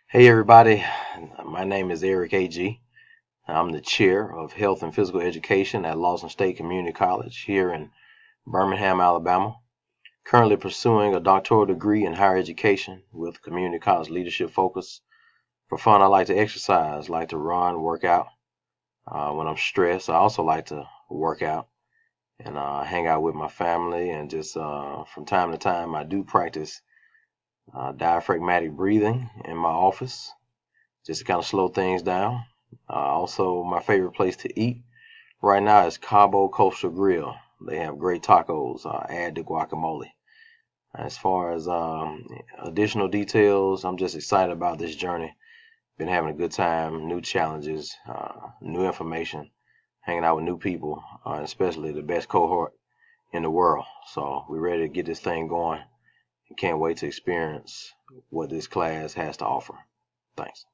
Hey everybody, my name is Eric A.G. I'm the chair of Health and Physical Education at Lawson State Community College here in Birmingham, Alabama. Currently pursuing a doctoral degree in higher education with community college leadership focus. For fun, I like to exercise, like to run, work out. When I'm stressed, I also like to work out and hang out with my family. And just from time to time, I do practice diaphragmatic breathing in my office just to kind of slow things down. Also, my favorite place to eat right now is Cabo Coastal Grill. They have great tacos. Add the guacamole. As far as additional details, I'm just excited about this journey. Been having a good time, new challenges, new information, hanging out with new people, especially the best cohort in the world. So we're ready to get this thing going. Can't wait to experience what this class has to offer. Thanks.